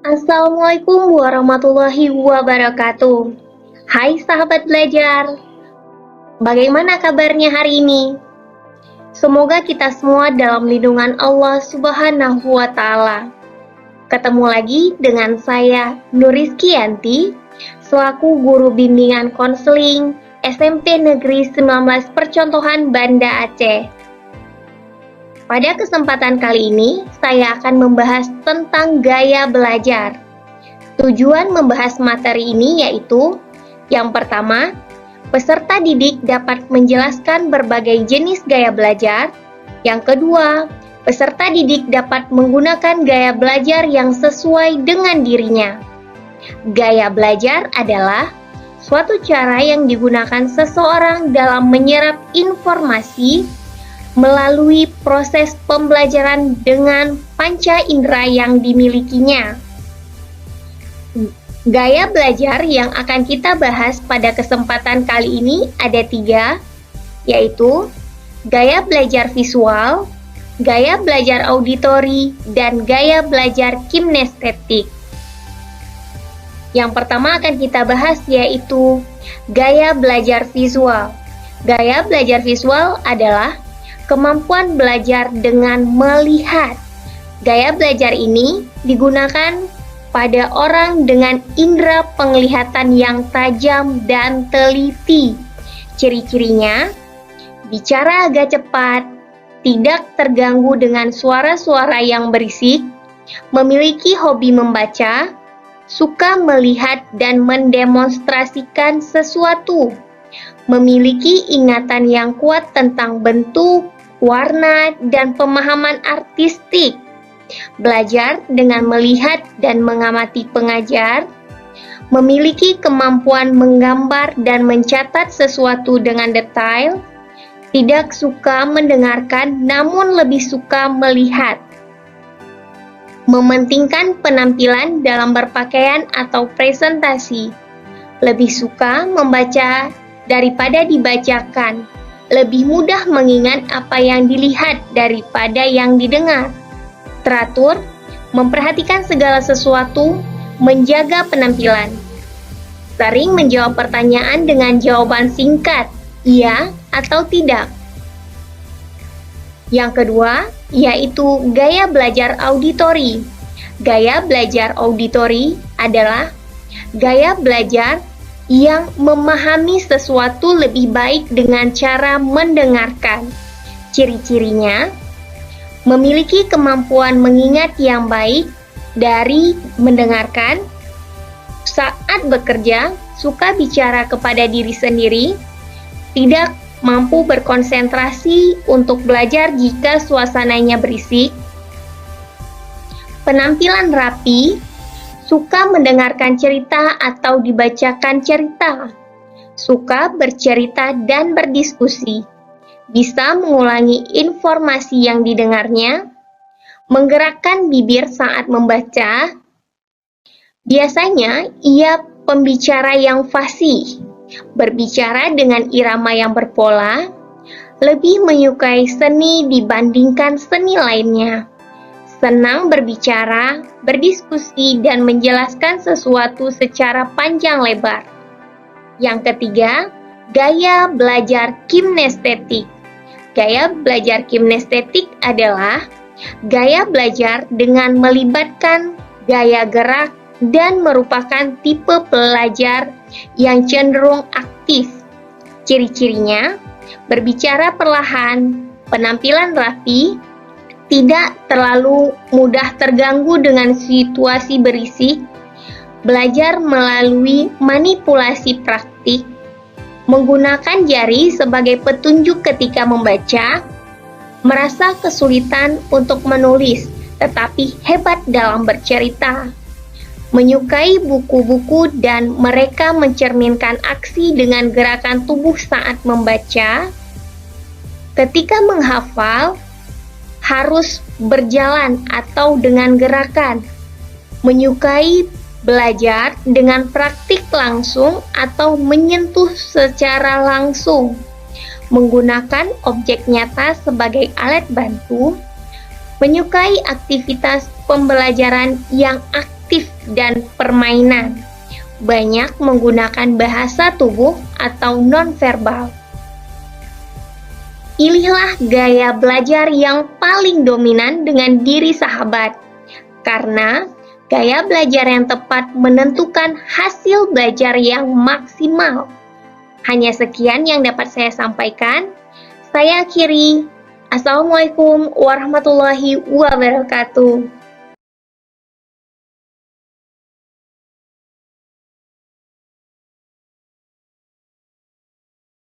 Assalamualaikum warahmatullahi wabarakatuh. Hai sahabat belajar, bagaimana kabarnya hari ini? Semoga kita semua dalam lindungan Allah Subhanahu wa Ta'ala. Ketemu lagi dengan saya, Nurizkianti, selaku guru bimbingan konseling SMP Negeri 19 Percontohan Banda Aceh. Pada kesempatan kali ini, saya akan membahas tentang gaya belajar. Tujuan membahas materi ini yaitu, yang pertama, peserta didik dapat menjelaskan berbagai jenis gaya belajar. Yang kedua, peserta didik dapat menggunakan gaya belajar yang sesuai dengan dirinya. Gaya belajar adalah suatu cara yang digunakan seseorang dalam menyerap informasi melalui proses pembelajaran dengan panca indera yang dimilikinya. Gaya belajar yang akan kita bahas pada kesempatan kali ini ada 3, yaitu gaya belajar visual, gaya belajar auditori, dan gaya belajar kinestetik. Yang pertama akan kita bahas yaitu gaya belajar visual. Gaya belajar visual adalah kemampuan belajar dengan melihat. Gaya belajar ini digunakan pada orang dengan indera penglihatan yang tajam dan teliti. Ciri-cirinya, bicara agak cepat, tidak terganggu dengan suara-suara yang berisik, memiliki hobi membaca, suka melihat dan mendemonstrasikan sesuatu, memiliki ingatan yang kuat tentang bentuk, warna, dan pemahaman artistik, belajar dengan melihat dan mengamati pengajar, memiliki kemampuan menggambar dan mencatat sesuatu dengan detail, tidak suka mendengarkan namun lebih suka melihat, mementingkan penampilan dalam berpakaian atau presentasi, lebih suka membaca daripada dibacakan, lebih mudah mengingat apa yang dilihat daripada yang didengar, teratur, memperhatikan segala sesuatu, menjaga penampilan, sering menjawab pertanyaan dengan jawaban singkat, iya atau tidak. Yang kedua, yaitu gaya belajar auditori. Gaya belajar auditori adalah gaya belajar yang memahami sesuatu lebih baik dengan cara mendengarkan. Ciri-cirinya, memiliki kemampuan mengingat yang baik dari mendengarkan, saat bekerja, suka bicara kepada diri sendiri, tidak mampu berkonsentrasi untuk belajar jika suasananya berisik, penampilan rapi, suka mendengarkan cerita atau dibacakan cerita, suka bercerita dan berdiskusi, bisa mengulangi informasi yang didengarnya, menggerakkan bibir saat membaca. Biasanya ia pembicara yang fasih, berbicara dengan irama yang berpola, lebih menyukai seni dibandingkan seni lainnya. Senang berbicara, berdiskusi, dan menjelaskan sesuatu secara panjang lebar. Yang ketiga, gaya belajar kinestetik. Gaya belajar kinestetik adalah gaya belajar dengan melibatkan gaya gerak dan merupakan tipe belajar yang cenderung aktif. Ciri-cirinya, berbicara perlahan, penampilan rapi, tidak terlalu mudah terganggu dengan situasi berisik, belajar melalui manipulasi praktik, menggunakan jari sebagai petunjuk ketika membaca, merasa kesulitan untuk menulis, tetapi hebat dalam bercerita, menyukai buku-buku dan mereka mencerminkan aksi dengan gerakan tubuh saat membaca, ketika menghafal, harus berjalan atau dengan gerakan, menyukai belajar dengan praktik langsung atau menyentuh secara langsung, menggunakan objek nyata sebagai alat bantu, menyukai aktivitas pembelajaran yang aktif aktif dan permainan. Banyak menggunakan bahasa tubuh atau nonverbal. Pilihlah gaya belajar yang paling dominan dengan diri sahabat, karena gaya belajar yang tepat menentukan hasil belajar yang maksimal. Hanya sekian yang dapat saya sampaikan. Saya akhiri. Assalamualaikum warahmatullahi wabarakatuh.